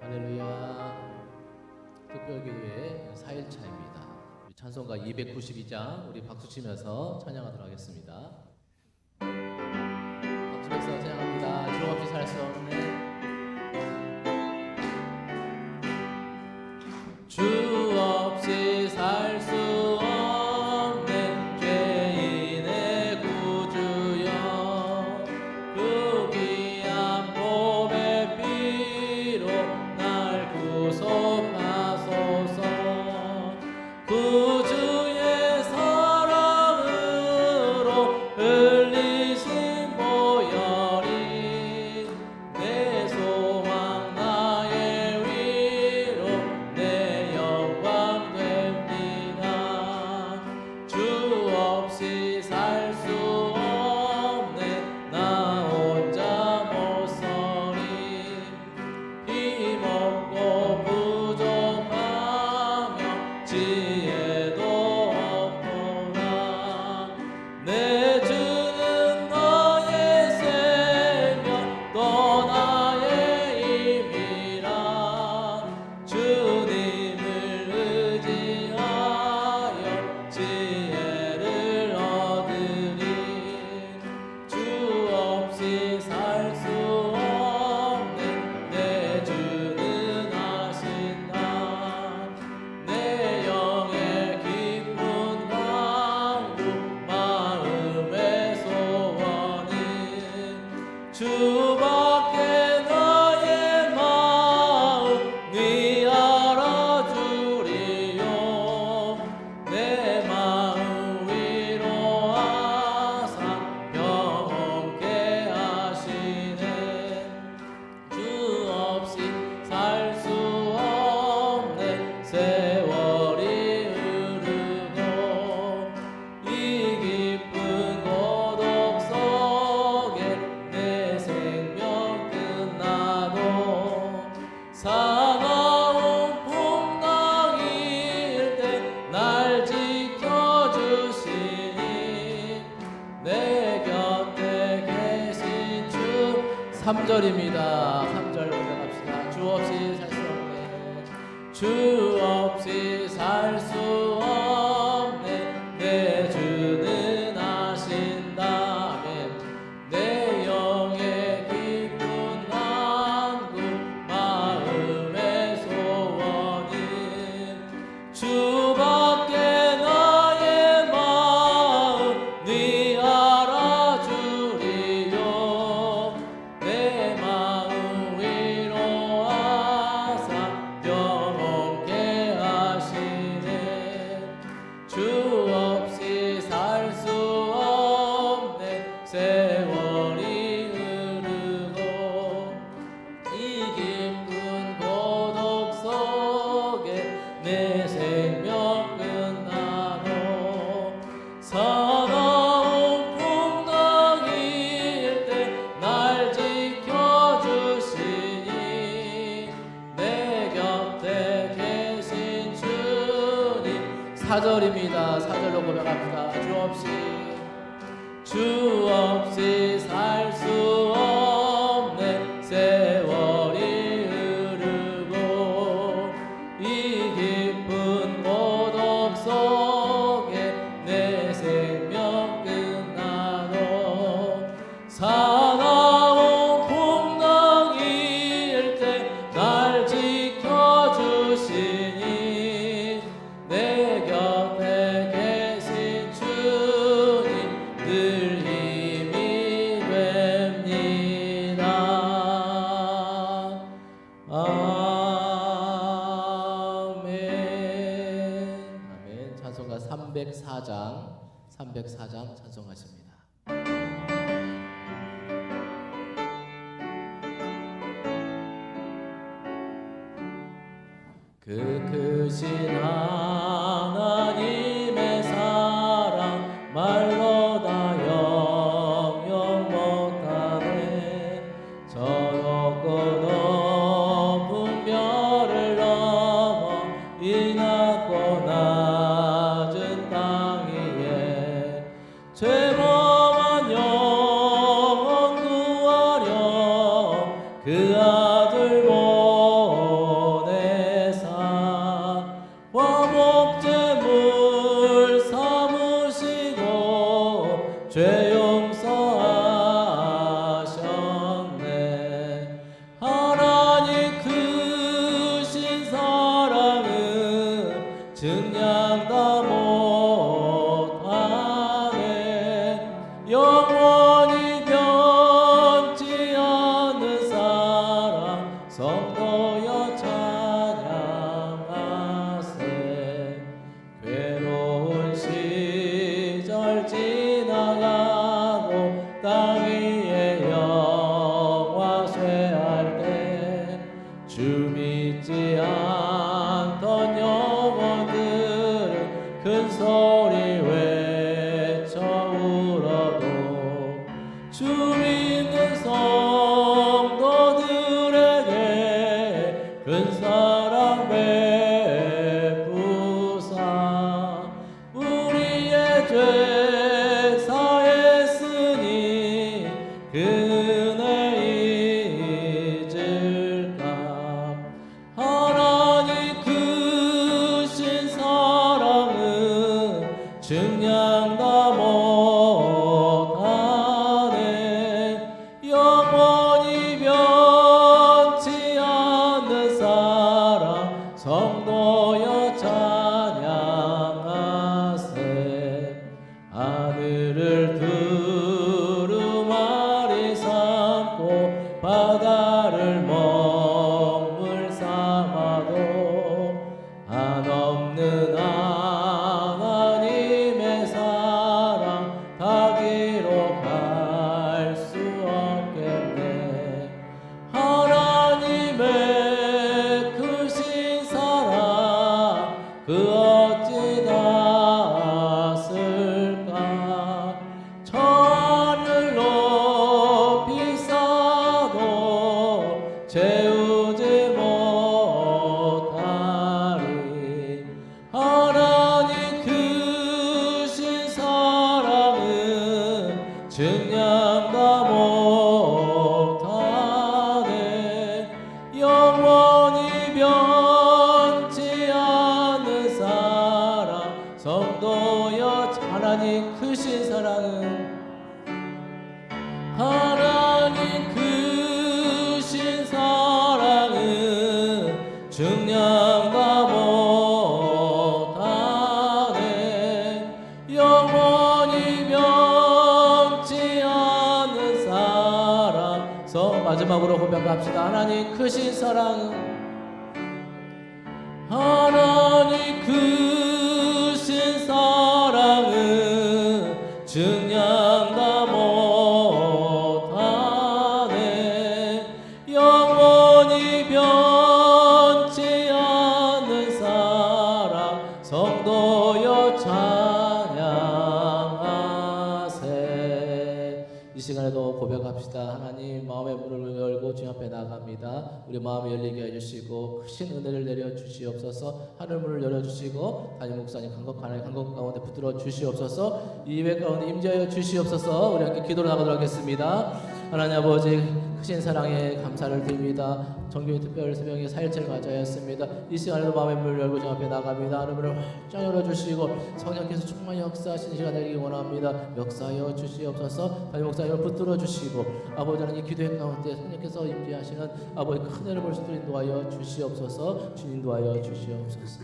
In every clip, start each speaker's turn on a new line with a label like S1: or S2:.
S1: 할렐루야. 특별교회 4일차입니다. 찬송가 292장 우리 박수 치면서 찬양하도록 하겠습니다. 박수 치면서 찬양합니다. 주 없이 살 수 없네. 주 없이 살 수 없는 죄인의 구주여, 그 귀한 보배 피로 날 구속하소서. 구주의 사랑으로 흘리신 보혈이 내 소망 나의 위로 내 영광 됩니다. 주 없이 살 수 없네 나 혼자 못 서리. 힘없고 부족하며 지혜도 없구나. 내 주는 너의 생명 또 나의 힘이라. 주님을 의지하여 지혜를 얻으리. 주 없이 살 수 없네 내 주는 하신다. 내 영의 깊은 강구 마음의 소원은 주밖에 나의 마음 네 알아주리요. 내 마음 위로하사 평온케 하시네. 주 없이 살 수 없네 세월이 흐르고 이 깊은 고독 속에 내 생명 끝나도 사나운 풍랑일 때 날 지켜주시니 내 곁에 계신 주. 3절입니다. 3절 고백합시다. 주 없이 살 수 없네. 주 없이 살 수 없네 내 주는 하신다. 아멘. 내 영의 깊은 간구 마음의 소원은 주밖에 나의 마음 네 알아주리요. 내 마음 위로하사 평온케 하시네. 주 없이 살 수 없네 세월이 흐르고 이 깊은 고독 속에 내 생명 끝나도 사나운 풍랑일 때 날 지켜주시니 내 곁에 계신 주님. 4절입니다. 4절로 고백합니다. 주 없이 살 수 없네 세월이 흐르고 이 깊은 고독 속에 내 생명 끝나도 사나운 풍랑일 때 날 지켜주시니 내 곁에 계신 주님 늘 힘이 됩니다. 아멘. 아멘. 찬송가 304장 찬송하십니다. 그 크신 하나님의 사랑 말로 다 영영 못하네. 저 높고 높은 별을 넘어 이 낮고 낮은 땅 위에 죄범한 영혼 구하려 그 아들 죄 용서하셨네. 하나님 크신 사랑은 증량 다 못하네. 영원히 변치 않는 사랑 성도여 찬양하세. 괴로운 시절 지나가고 땅 위에 영화 쇠할 때 주 믿지 않던 영혼들은 큰 소리 외쳐 울어도 주 믿는 성도들에게 큰 사랑 베푸사 우리의 죄 사했으니 그 은혜 잊을까. 하나님 크신 사랑은 증량 다 못하네. 영원히 변치 않는 사랑 성도여 찬양하세. 하늘을 두루마리 삼고 바다를 먹물 삼아도 한없는 하나님의 사랑 다 기록할 수 없겠네. 하나님의 크신 사랑 그 어찌 닿았을까. 저 하늘 높이 쌓아도 채우지 못하리. 하나님 크신 사랑은 증량 다 못하네. 영원히 변치 않는 사랑 성도여 하나님 크신 사랑은 하나님 크신 사랑은 증량 다 못하네. 영원히 변치 않는 사랑 마지막으로 고백합시다. 하나님 크신 사랑은 하나님 크신 사랑은 증량 다 못하네. 영원히 변치 않는 사랑 성도여 찬양하세. 이 시간에도 고백합시다. 하나님 마음의 문을 열고 주님 앞에 나갑니다. 우리 마음을 열리게 해주시고 크신 은혜를 내려 주시옵소서. 하늘 문을 열어주시고 담임 목사님 간곡 가운데 붙들어 주시옵소서. 이 예배 가운데 임재하여 주시옵소서. 우리 함께 기도로 나가도록 하겠습니다. 하나님 아버지 크신 사랑에 감사를 드립니다. 정교회 특별 새벽에 4일째를 맞이하였습니다. 이 시간에도 마음의 문을 열고 주 앞에 나갑니다. 하늘문을 활짝 열어주시고 성령께서 충만히 역사하시는 시간 되기 원합니다. 역사하여 주시옵소서. 담임 목사님을 붙들어 주시고 아버지 하나님 기도의 가운데 성령께서 임재하시는 아버지 큰 은혜를 볼 수 있도록 인도하여 주시옵소서. 주님 인도하여 주시옵소서.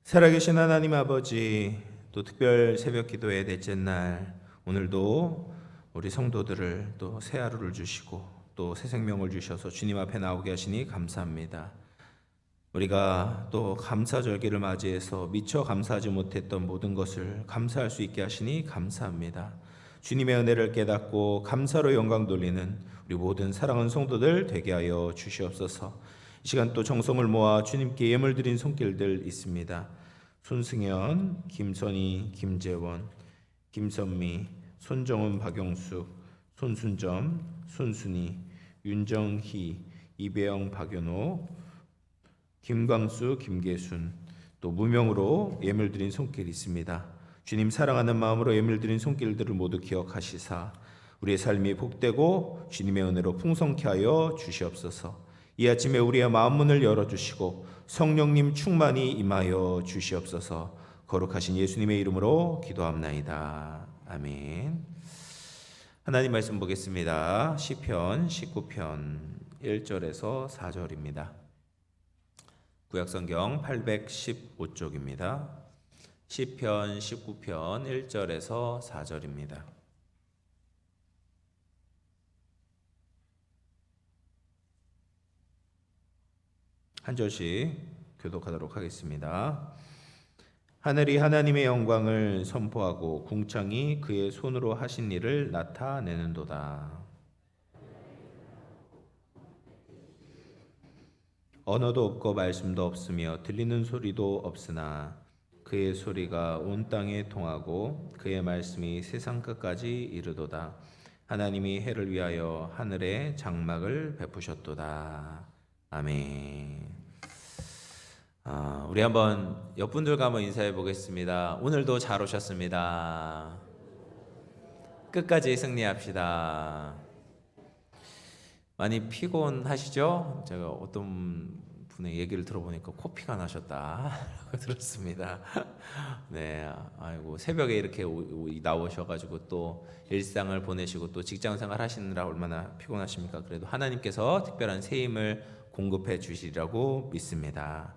S2: 살아계신 하나님 아버지, 또 특별 새벽 기도의 넷째 날 오늘도 우리 성도들을 또 새 하루를 주시고 또 새 생명을 주셔서 주님 앞에 나오게 하시니 감사합니다. 우리가 또 감사절기를 맞이해서 미처 감사하지 못했던 모든 것을 감사할 수 있게 하시니 감사합니다. 주님의 은혜를 깨닫고 감사로 영광 돌리는 우리 모든 사랑하는 성도들 되게 하여 주시옵소서. 이 시간 또 정성을 모아 주님께 예물 드린 손길들 있습니다. 손승현, 김선희, 김재원, 김선미, 손정은, 박용숙, 손순점, 손순희, 윤정희, 이배영, 박연호, 김광수, 김계순, 또 무명으로 예물 드린 손길 있습니다. 주님 사랑하는 마음으로 예물 드린 손길들을 모두 기억하시사 우리의 삶이 복되고 주님의 은혜로 풍성케 하여 주시옵소서. 이 아침에 우리의 마음 문을 열어주시고 성령님 충만히 임하여 주시옵소서. 거룩하신 예수님의 이름으로 기도합나이다. 아멘. 하나님 말씀 보겠습니다. 시편 19편 1절에서 4절입니다. 구약성경 815쪽입니다. 시편 19편 1절에서 4절입니다. 한 절씩 교독하도록 하겠습니다. 하늘이 하나님의 영광을 선포하고 궁창이 그의 손으로 하신 일을 나타내는도다. 언어도 없고 말씀도 없으며 들리는 소리도 없으나 그의 소리가 온 땅에 통하고 그의 말씀이 세상 끝까지 이르도다. 하나님이 해를 위하여 하늘에 장막을 베푸셨도다. 아멘. 우리 한번 옆분들과 한번 인사해 보겠습니다. 오늘도 잘 오셨습니다. 끝까지 승리합시다. 많이 피곤하시죠? 제가 어떤 분의 얘기를 들어보니까 코피가 나셨다라고 들었습니다. 네, 아이고 새벽에 이렇게 나오셔가지고 또 일상을 보내시고 또 직장생활 하시느라 얼마나 피곤하십니까? 그래도 하나님께서 특별한 새 힘을 공급해 주시리라고 믿습니다.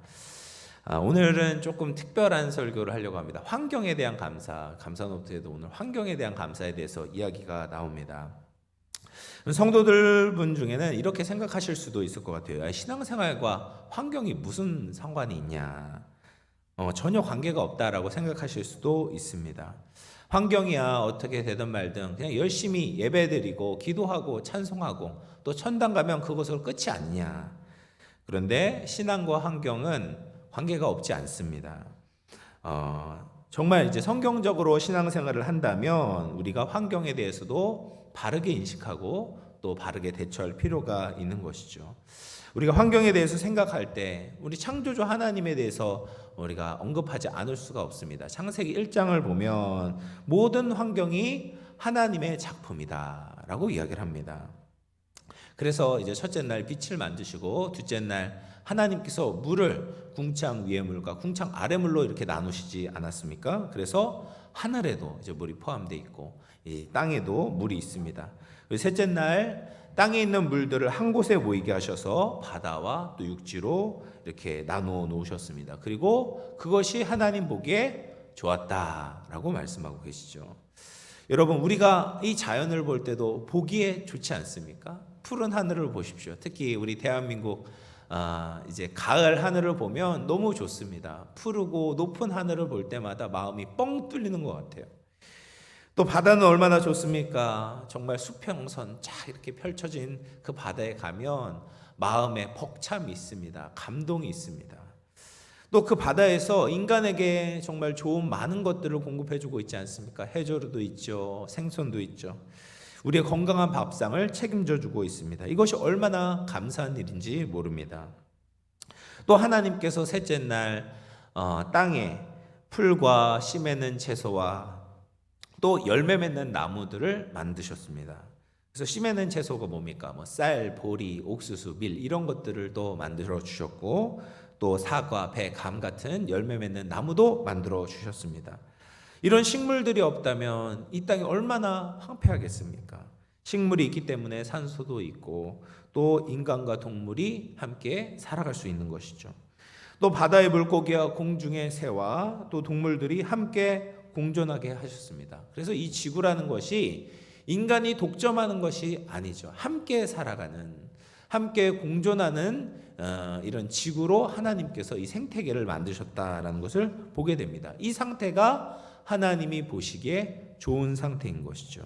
S2: 오늘은 조금 특별한 설교를 하려고 합니다. 환경에 대한 감사 노트에도 오늘 환경에 대한 감사에 대해서 이야기가 나옵니다. 성도들 분 중에는 이렇게 생각하실 수도 있을 것 같아요. 신앙생활과 환경이 무슨 상관이 있냐? 전혀 관계가 없다라고 생각하실 수도 있습니다. 환경이야 어떻게 되든 말든 그냥 열심히 예배드리고 기도하고 찬송하고 또 천당 가면 그것으로 끝이 아니냐? 그런데 신앙과 환경은 관계가 없지 않습니다. 정말 이제 성경적으로 신앙생활을 한다면 우리가 환경에 대해서도 바르게 인식하고 또 바르게 대처할 필요가 있는 것이죠. 우리가 환경에 대해서 생각할 때 우리 창조주 하나님에 대해서 우리가 언급하지 않을 수가 없습니다. 창세기 1장을 보면 모든 환경이 하나님의 작품이다라고 이야기를 합니다. 그래서 이제 첫째 날 빛을 만드시고 둘째 날 하나님께서 물을 궁창 위의 물과 궁창 아래 물로 이렇게 나누시지 않았습니까? 그래서 하늘에도 이제 물이 포함되어 있고 이 땅에도 물이 있습니다. 셋째 날 땅에 있는 물들을 한 곳에 모이게 하셔서 바다와 또 육지로 이렇게 나누어 놓으셨습니다. 그리고 그것이 하나님 보기에 좋았다라고 말씀하고 계시죠. 여러분 우리가 이 자연을 볼 때도 보기에 좋지 않습니까? 푸른 하늘을 보십시오. 특히 우리 대한민국 이제 가을 하늘을 보면 너무 좋습니다. 푸르고 높은 하늘을 볼 때마다 마음이 뻥 뚫리는 것 같아요. 또 바다는 얼마나 좋습니까? 정말 수평선 쫙 이렇게 펼쳐진 그 바다에 가면 마음에 벅참이 있습니다. 감동이 있습니다. 또 그 바다에서 인간에게 정말 좋은 많은 것들을 공급해주고 있지 않습니까? 해조류도 있죠. 생선도 있죠. 우리의 건강한 밥상을 책임져주고 있습니다. 이것이 얼마나 감사한 일인지 모릅니다. 또 하나님께서 셋째 날 땅에 풀과 씨 맺는 채소와 또 열매 맺는 나무들을 만드셨습니다. 그래서 씨 맺는 채소가 뭡니까? 쌀, 보리, 옥수수, 밀 이런 것들을 또 만들어 주셨고 또 사과, 배, 감 같은 열매 맺는 나무도 만들어 주셨습니다. 이런 식물들이 없다면 이 땅이 얼마나 황폐하겠습니까? 식물이 있기 때문에 산소도 있고 또 인간과 동물이 함께 살아갈 수 있는 것이죠. 또 바다의 물고기와 공중의 새와 또 동물들이 함께 공존하게 하셨습니다. 그래서 이 지구라는 것이 인간이 독점하는 것이 아니죠. 함께 살아가는, 함께 공존하는 이런 지구로 하나님께서 이 생태계를 만드셨다라는 것을 보게 됩니다. 이 상태가 하나님이 보시기에 좋은 상태인 것이죠.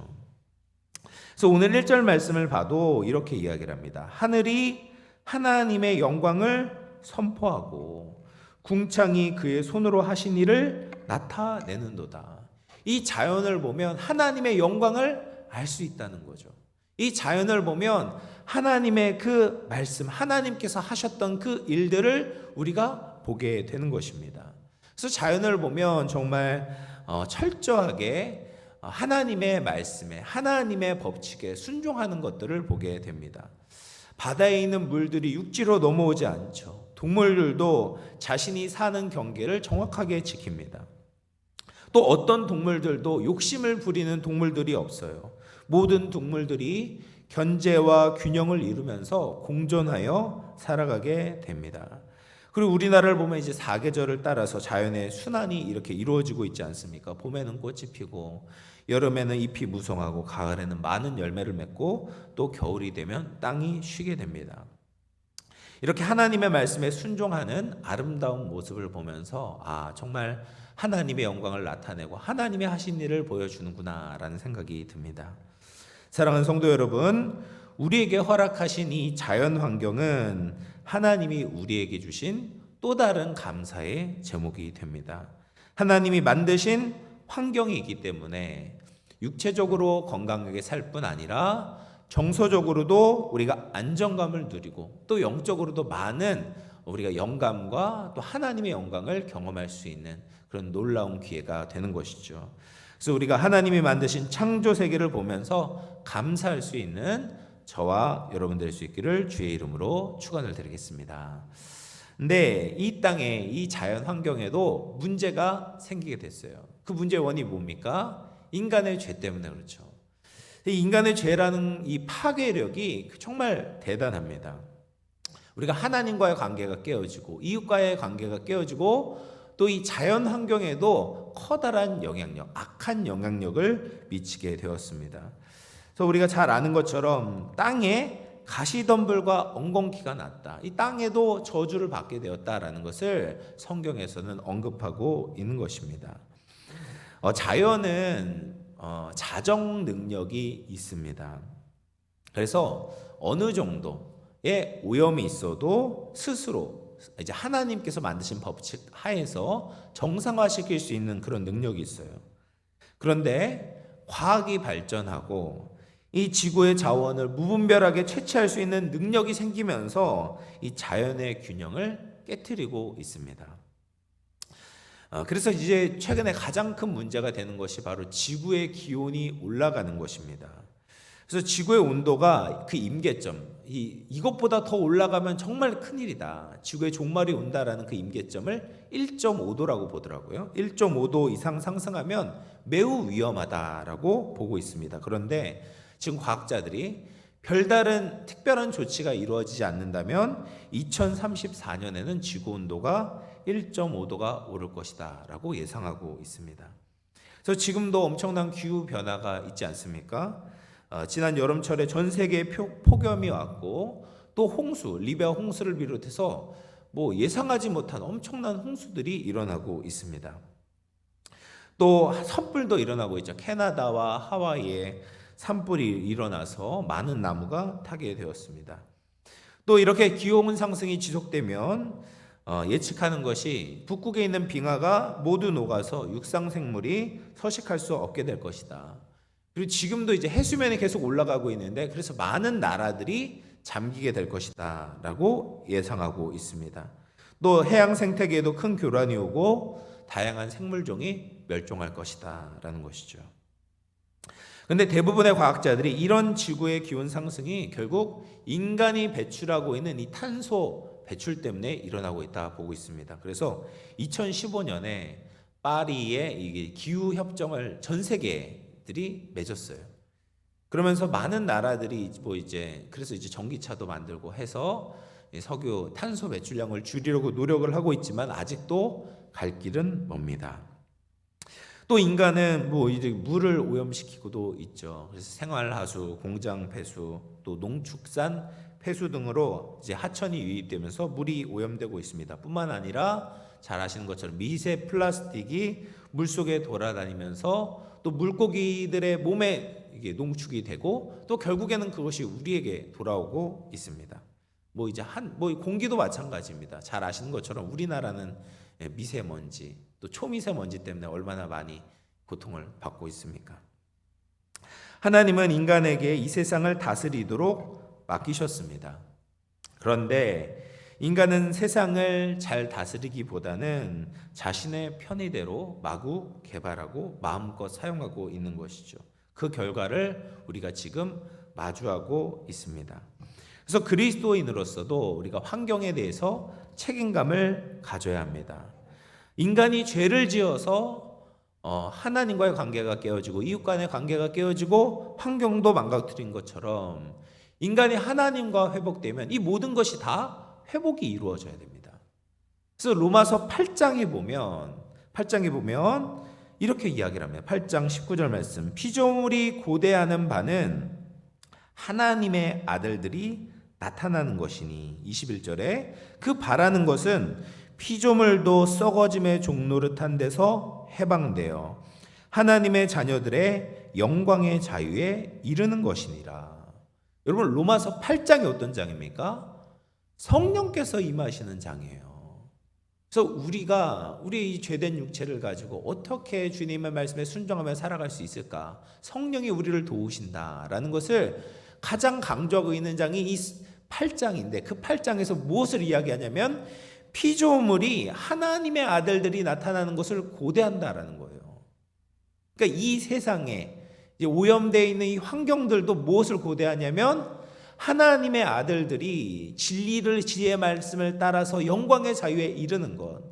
S2: 그래서 오늘 1절 말씀을 봐도 이렇게 이야기를 합니다. 하늘이 하나님의 영광을 선포하고 궁창이 그의 손으로 하신 일을 나타내는도다. 이 자연을 보면 하나님의 영광을 알 수 있다는 거죠. 이 자연을 보면 하나님의 그 말씀, 하나님께서 하셨던 그 일들을 우리가 보게 되는 것입니다. 그래서 자연을 보면 정말 철저하게 하나님의 말씀에, 하나님의 법칙에 순종하는 것들을 보게 됩니다. 바다에 있는 물들이 육지로 넘어오지 않죠. 동물들도 자신이 사는 경계를 정확하게 지킵니다. 또 어떤 동물들도 욕심을 부리는 동물들이 없어요. 모든 동물들이 견제와 균형을 이루면서 공존하여 살아가게 됩니다. 그리고 우리나라를 보면 이제 사계절을 따라서 자연의 순환이 이렇게 이루어지고 있지 않습니까? 봄에는 꽃이 피고, 여름에는 잎이 무성하고, 가을에는 많은 열매를 맺고, 또 겨울이 되면 땅이 쉬게 됩니다. 이렇게 하나님의 말씀에 순종하는 아름다운 모습을 보면서 정말 하나님의 영광을 나타내고 하나님이 하신 일을 보여주는구나라는 생각이 듭니다. 사랑하는 성도 여러분, 우리에게 허락하신 이 자연 환경은 하나님이 우리에게 주신 또 다른 감사의 제목이 됩니다. 하나님이 만드신 환경이기 때문에 육체적으로 건강하게 살 뿐 아니라 정서적으로도 우리가 안정감을 누리고 또 영적으로도 많은 우리가 영감과 또 하나님의 영광을 경험할 수 있는 그런 놀라운 기회가 되는 것이죠. 그래서 우리가 하나님이 만드신 창조 세계를 보면서 감사할 수 있는 저와 여러분 될 수 있기를 주의 이름으로 축원을 드리겠습니다. 근데 이 땅에 이 자연 환경에도 문제가 생기게 됐어요. 그 문제의 원인이 뭡니까? 인간의 죄 때문에 그렇죠. 이 인간의 죄라는 이 파괴력이 정말 대단합니다. 우리가 하나님과의 관계가 깨어지고 이웃과의 관계가 깨어지고 또 이 자연 환경에도 커다란 영향력, 악한 영향력을 미치게 되었습니다. 그래서 우리가 잘 아는 것처럼 땅에 가시덤불과 엉겅퀴가 났다. 이 땅에도 저주를 받게 되었다라는 것을 성경에서는 언급하고 있는 것입니다. 자연은 자정 능력이 있습니다. 그래서 어느 정도의 오염이 있어도 스스로 이제 하나님께서 만드신 법칙 하에서 정상화시킬 수 있는 그런 능력이 있어요. 그런데 과학이 발전하고 이 지구의 자원을 무분별하게 채취할 수 있는 능력이 생기면서 이 자연의 균형을 깨트리고 있습니다. 그래서 이제 최근에 가장 큰 문제가 되는 것이 바로 지구의 기온이 올라가는 것입니다. 그래서 지구의 온도가 그 임계점, 이것보다 더 올라가면 정말 큰일이다. 지구의 종말이 온다라는 그 임계점을 1.5도라고 보더라고요. 1.5도 이상 상승하면 매우 위험하다라고 보고 있습니다. 그런데 지금 과학자들이 별다른 특별한 조치가 이루어지지 않는다면 2034년에는 지구 온도가 1.5도가 오를 것이다 라고 예상하고 있습니다. 그래서 지금도 엄청난 기후 변화가 있지 않습니까? 지난 여름철에 전 세계에 폭염이 왔고 또 홍수, 리비아 홍수를 비롯해서 예상하지 못한 엄청난 홍수들이 일어나고 있습니다. 또 산불도 일어나고 있죠. 캐나다와 하와이에 산불이 일어나서 많은 나무가 타게 되었습니다. 또 이렇게 기온 상승이 지속되면 예측하는 것이 북극에 있는 빙하가 모두 녹아서 육상 생물이 서식할 수 없게 될 것이다. 그리고 지금도 이제 해수면이 계속 올라가고 있는데 그래서 많은 나라들이 잠기게 될 것이다 라고 예상하고 있습니다. 또 해양 생태계에도 큰 교란이 오고 다양한 생물종이 멸종할 것이다 라는 것이죠. 그런데 대부분의 과학자들이 이런 지구의 기온 상승이 결국 인간이 배출하고 있는 이 탄소 배출 때문에 일어나고 있다 보고 있습니다. 그래서 2015년에 파리에 이게 기후 협정을 전 세계들이 맺었어요. 그러면서 많은 나라들이 그래서 이제 전기차도 만들고 해서 석유 탄소 배출량을 줄이려고 노력을 하고 있지만 아직도 갈 길은 멉니다. 또 인간은 이제 물을 오염시키고도 있죠. 그래서 생활하수, 공장 폐수, 또 농축산 폐수 등으로 이제 하천이 유입되면서 물이 오염되고 있습니다. 뿐만 아니라 잘 아시는 것처럼 미세 플라스틱이 물 속에 돌아다니면서 또 물고기들의 몸에 이게 농축이 되고 또 결국에는 그것이 우리에게 돌아오고 있습니다. 공기도 마찬가지입니다. 잘 아시는 것처럼 우리나라는 미세먼지 또 초미세먼지 때문에 얼마나 많이 고통을 받고 있습니까? 하나님은 인간에게 이 세상을 다스리도록 맡기셨습니다. 그런데 인간은 세상을 잘 다스리기보다는 자신의 편의대로 마구 개발하고 마음껏 사용하고 있는 것이죠. 그 결과를 우리가 지금 마주하고 있습니다. 그래서 그리스도인으로서도 우리가 환경에 대해서 책임감을 가져야 합니다. 인간이 죄를 지어서 하나님과의 관계가 깨어지고 이웃 간의 관계가 깨어지고 환경도 망가뜨린 것처럼 인간이 하나님과 회복되면 이 모든 것이 다 회복이 이루어져야 됩니다. 그래서 로마서 8장에 보면 이렇게 이야기를 합니다. 8장 19절 말씀. 피조물이 고대하는 바는 하나님의 아들들이 나타나는 것이니 21절에 그 바라는 것은 피조물도 썩어짐의 종노릇한 데서 해방되어 하나님의 자녀들의 영광의 자유에 이르는 것이니라. 여러분 로마서 8장이 어떤 장입니까? 성령께서 임하시는 장이에요. 그래서 우리가 우리의 이 죄된 육체를 가지고 어떻게 주님의 말씀에 순종하며 살아갈 수 있을까? 성령이 우리를 도우신다라는 것을 가장 강조하고 있는 장이 이 8장인데 그 8장에서 무엇을 이야기하냐면 피조물이 하나님의 아들들이 나타나는 것을 고대한다라는 거예요. 그러니까 이 세상에 이제 오염되어 있는 이 환경들도 무엇을 고대하냐면 하나님의 아들들이 진리를 지혜의 말씀을 따라서 영광의 자유에 이르는 것.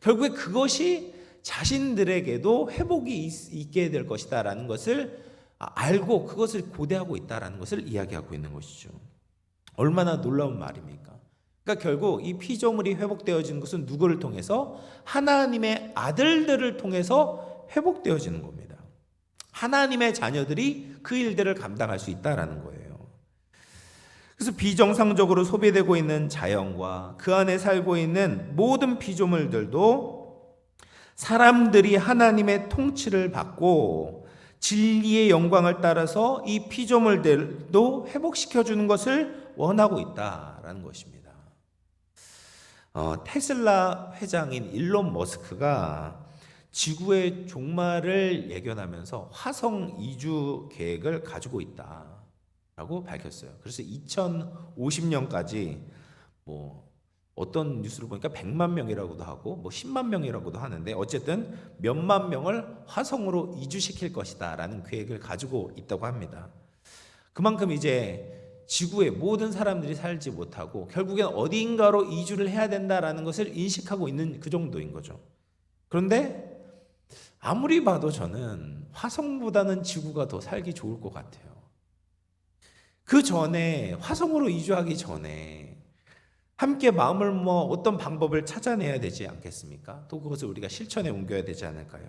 S2: 결국에 그것이 자신들에게도 회복이 있게 될 것이다라는 것을 알고 그것을 고대하고 있다라는 것을 이야기하고 있는 것이죠. 얼마나 놀라운 말입니까? 그러니까 결국 이 피조물이 회복되어지는 것은 누구를 통해서? 하나님의 아들들을 통해서 회복되어지는 겁니다. 하나님의 자녀들이 그 일들을 감당할 수 있다라는 거예요. 그래서 비정상적으로 소비되고 있는 자연과 그 안에 살고 있는 모든 피조물들도 사람들이 하나님의 통치를 받고 진리의 영광을 따라서 이 피조물들도 회복시켜주는 것을 원하고 있다라는 것입니다. 테슬라 회장인 일론 머스크가 지구의 종말을 예견하면서 화성 이주 계획을 가지고 있다라고 밝혔어요. 그래서 2050년까지 어떤 뉴스를 보니까 100만 명이라고도 하고 10만 명이라고도 하는데 어쨌든 몇만 명을 화성으로 이주시킬 것이다라는 계획을 가지고 있다고 합니다. 그만큼 이제 지구에 모든 사람들이 살지 못하고 결국엔 어디인가로 이주를 해야 된다라는 것을 인식하고 있는 그 정도인 거죠. 그런데 아무리 봐도 저는 화성보다는 지구가 더 살기 좋을 것 같아요. 그 전에 화성으로 이주하기 전에 함께 마음을 어떤 방법을 찾아내야 되지 않겠습니까? 또 그것을 우리가 실천에 옮겨야 되지 않을까요?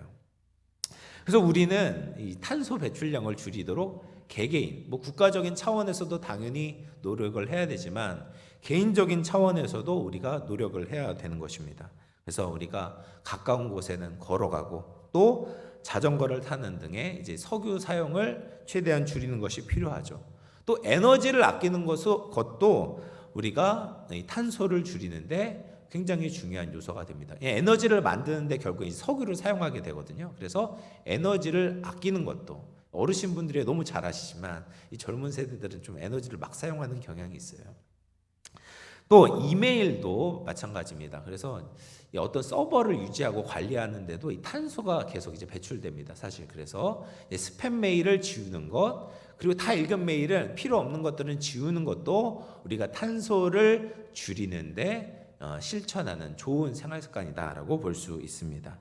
S2: 그래서 우리는 이 탄소 배출량을 줄이도록 개개인, 국가적인 차원에서도 당연히 노력을 해야 되지만 개인적인 차원에서도 우리가 노력을 해야 되는 것입니다. 그래서 우리가 가까운 곳에는 걸어가고 또 자전거를 타는 등의 이제 석유 사용을 최대한 줄이는 것이 필요하죠. 또 에너지를 아끼는 것도 우리가 탄소를 줄이는데 굉장히 중요한 요소가 됩니다. 에너지를 만드는데 결국 석유를 사용하게 되거든요. 그래서 에너지를 아끼는 것도 어르신분들이 너무 잘 아시지만 이 젊은 세대들은 좀 에너지를 막 사용하는 경향이 있어요. 또 이메일도 마찬가지입니다. 그래서 어떤 서버를 유지하고 관리하는데도 이 탄소가 계속 이제 배출됩니다. 사실 그래서 스팸 메일을 지우는 것 그리고 다 읽은 메일은 필요 없는 것들은 지우는 것도 우리가 탄소를 줄이는데 실천하는 좋은 생활 습관이다라고 볼 수 있습니다.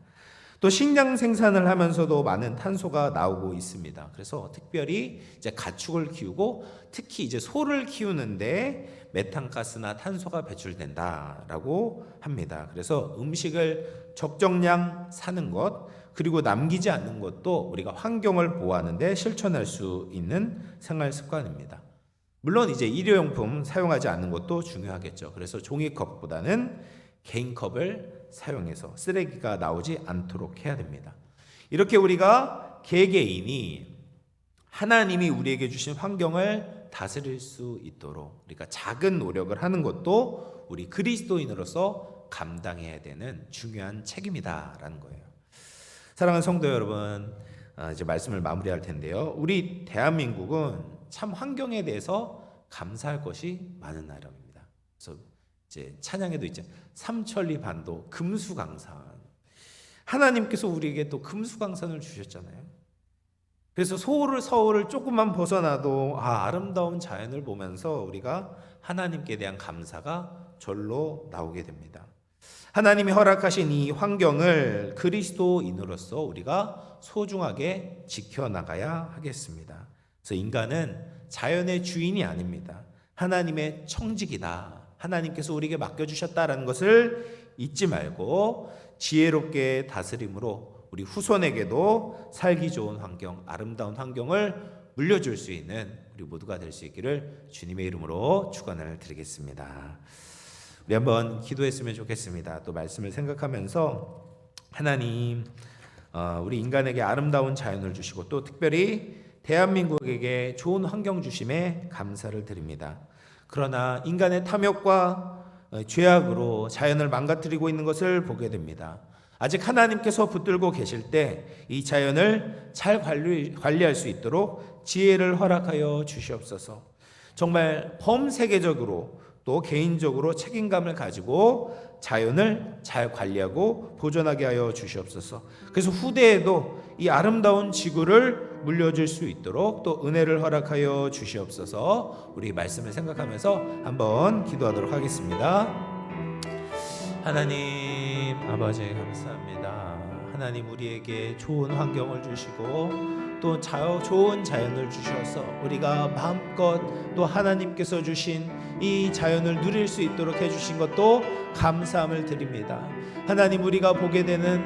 S2: 또 식량 생산을 하면서도 많은 탄소가 나오고 있습니다. 그래서 특별히 이제 가축을 키우고 특히 이제 소를 키우는데 메탄가스나 탄소가 배출된다라고 합니다. 그래서 음식을 적정량 사는 것 그리고 남기지 않는 것도 우리가 환경을 보호하는 데 실천할 수 있는 생활 습관입니다. 물론 이제 일회용품 사용하지 않는 것도 중요하겠죠. 그래서 종이컵보다는 개인컵을 사용해서 쓰레기가 나오지 않도록 해야 됩니다. 이렇게 우리가 개개인이 하나님이 우리에게 주신 환경을 다스릴 수 있도록 우리가 작은 노력을 하는 것도 우리 그리스도인으로서 감당해야 되는 중요한 책임이다라는 거예요. 사랑하는 성도 여러분, 이제 말씀을 마무리할 텐데요. 우리 대한민국은 참 환경에 대해서 감사할 것이 많은 나라입니다. 그래서 이제 찬양에도 있죠. 삼천리 반도 금수강산. 하나님께서 우리에게 또 금수강산을 주셨잖아요. 그래서 서울을 조금만 벗어나도 아름다운 자연을 보면서 우리가 하나님께 대한 감사가 절로 나오게 됩니다. 하나님이 허락하신 이 환경을 그리스도인으로서 우리가 소중하게 지켜나가야 하겠습니다. 그래서 인간은 자연의 주인이 아닙니다. 하나님의 청직이다. 하나님께서 우리에게 맡겨주셨다라는 것을 잊지 말고 지혜롭게 다스림으로 우리 후손에게도 살기 좋은 환경, 아름다운 환경을 물려줄 수 있는 우리 모두가 될 수 있기를 주님의 이름으로 축원을 드리겠습니다. 우리 한번 기도했으면 좋겠습니다. 또 말씀을 생각하면서 하나님, 우리 인간에게 아름다운 자연을 주시고 또 특별히 대한민국에게 좋은 환경 주심에 감사를 드립니다. 그러나 인간의 탐욕과 죄악으로 자연을 망가뜨리고 있는 것을 보게 됩니다. 아직 하나님께서 붙들고 계실 때 이 자연을 잘 관리할 수 있도록 지혜를 허락하여 주시옵소서. 정말 범세계적으로 또 개인적으로 책임감을 가지고 자연을 잘 관리하고 보존하게 하여 주시옵소서. 그래서 후대에도 이 아름다운 지구를 물려줄 수 있도록 또 은혜를 허락하여 주시옵소서. 우리 말씀을 생각하면서 한번 기도하도록 하겠습니다. 하나님 아버지 감사합니다. 하나님 우리에게 좋은 환경을 주시고 또 좋은 자연을 주셔서 우리가 마음껏 또 하나님께서 주신 이 자연을 누릴 수 있도록 해주신 것도 감사함을 드립니다. 하나님 우리가 보게 되는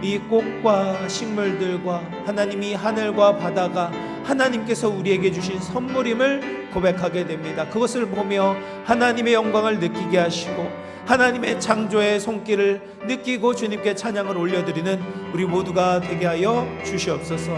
S2: 이 꽃과 식물들과 하나님이 하늘과 바다가 하나님께서 우리에게 주신 선물임을 고백하게 됩니다. 그것을 보며 하나님의 영광을 느끼게 하시고 하나님의 창조의 손길을 느끼고 주님께 찬양을 올려드리는 우리 모두가 되게 하여 주시옵소서.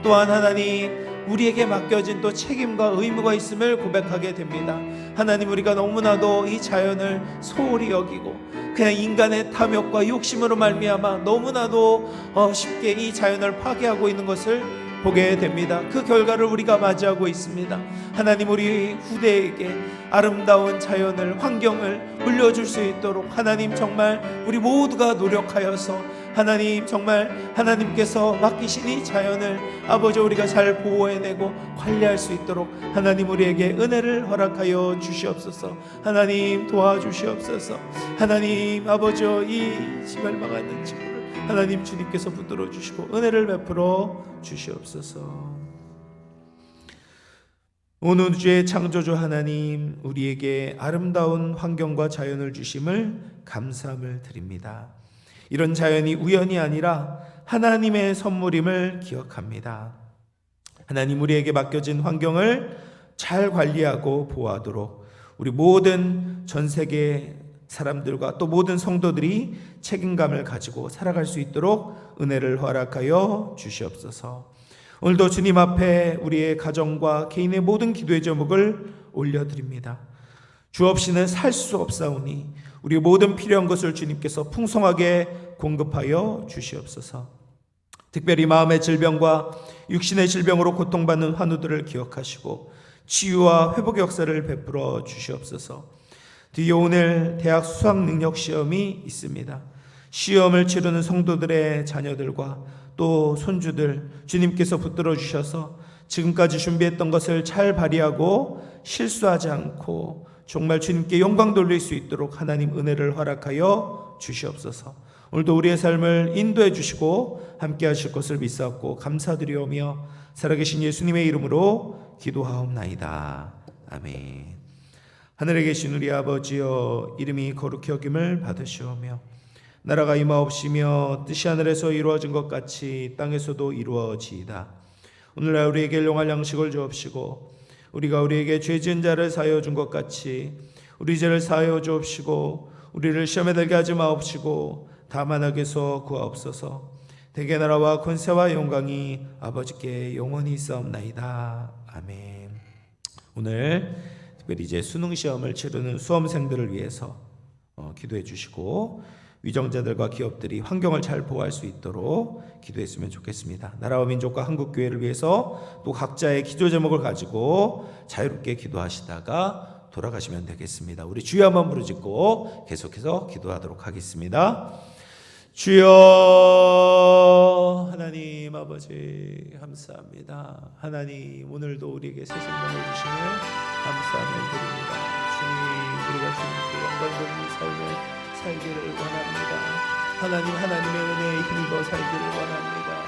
S2: 또한 하나님 우리에게 맡겨진 또 책임과 의무가 있음을 고백하게 됩니다. 하나님 우리가 너무나도 이 자연을 소홀히 여기고 그냥 인간의 탐욕과 욕심으로 말미암아 너무나도 쉽게 이 자연을 파괴하고 있는 것을 보게 됩니다. 그 결과를 우리가 맞이하고 있습니다. 하나님 우리 후대에게 아름다운 자연을 환경을 물려줄 수 있도록 하나님 정말 우리 모두가 노력하여서 하나님 정말 하나님께서 맡기신 이 자연을 아버지 우리가 잘 보호해내고 관리할 수 있도록 하나님 우리에게 은혜를 허락하여 주시옵소서. 하나님 도와주시옵소서. 하나님 아버지 이 멸망하는 지구를 하나님 주님께서 붙들어 주시고 은혜를 베풀어 주시옵소서. 온 우주의 창조주 하나님 우리에게 아름다운 환경과 자연을 주심을 감사함을 드립니다. 이런 자연이 우연이 아니라 하나님의 선물임을 기억합니다. 하나님 우리에게 맡겨진 환경을 잘 관리하고 보호하도록 우리 모든 전 세계 사람들과 또 모든 성도들이 책임감을 가지고 살아갈 수 있도록 은혜를 허락하여 주시옵소서. 오늘도 주님 앞에 우리의 가정과 개인의 모든 기도의 제목을 올려드립니다. 주 없이는 살 수 없사오니 우리 모든 필요한 것을 주님께서 풍성하게 공급하여 주시옵소서. 특별히 마음의 질병과 육신의 질병으로 고통받는 환우들을 기억하시고 치유와 회복의 역사를 베풀어 주시옵소서. 드디어 오늘 대학 수학능력 시험이 있습니다. 시험을 치르는 성도들의 자녀들과 또 손주들 주님께서 붙들어 주셔서 지금까지 준비했던 것을 잘 발휘하고 실수하지 않고 정말 주님께 영광 돌릴 수 있도록 하나님 은혜를 허락하여 주시옵소서. 오늘도 우리의 삶을 인도해 주시고 함께 하실 것을 믿사옵고 감사드리오며 살아계신 예수님의 이름으로 기도하옵나이다. 아멘. 하늘에 계신 우리 아버지여 이름이 거룩히 여김을 받으시오며 나라가 임하옵시며 뜻이 하늘에서 이루어진 것 같이 땅에서도 이루어지이다. 오늘날 우리에게 일용할 양식을 주옵시고 우리가 우리에게 죄 지은 자를 사하여 준 것 같이 우리 죄를 사하여 주옵시고 우리를 시험에 들게 하지 마옵시고 다만 악에서 구하옵소서. 대개 나라와 권세와 영광이 아버지께 영원히 있사옵나이다. 아멘. 오늘 특별히 이제 수능 시험을 치르는 수험생들을 위해서 기도해 주시고 위정자들과 기업들이 환경을 잘 보호할 수 있도록 기도했으면 좋겠습니다. 나라와 민족과 한국교회를 위해서 또 각자의 기도 제목을 가지고 자유롭게 기도하시다가 돌아가시면 되겠습니다. 우리 주여 한번 부르짖고 계속해서 기도하도록 하겠습니다. 주여 하나님 아버지 감사합니다. 하나님 오늘도 우리에게 새 생명을 주심을 감사함을 드립니다. 주님 우리가 주님께 영광 돌리는 삶을 살기를 원합니다. 하나님, 하나님의 은혜에 힘입어 살기를 원합니다.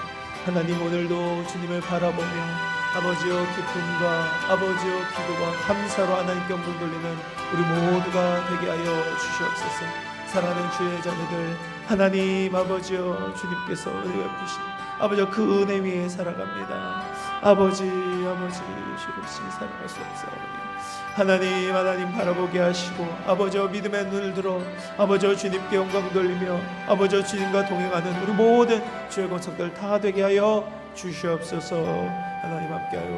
S2: 하나님, 오늘도 주님을 바라보며 아버지여 기쁨과 아버지여 기도와 감사로 하나님께 영광 돌리는 우리 모두가 되게 하여 주시옵소서. 사랑하는 주의 자녀들, 하나님 아버지여 주님께서 은혜 베푸신 아버지여 그 은혜 위에 살아갑니다. 아버지 주없이 살아갈 수 없사오니 하나님, 하나님 바라보게 하시고 아버지여 믿음의 눈을 들어 아버지여 주님께 영광 돌리며 아버지여 주님과 동행하는 우리 모든 주의 권속들 다 되게 하여 주시옵소서. 하나님 함께하여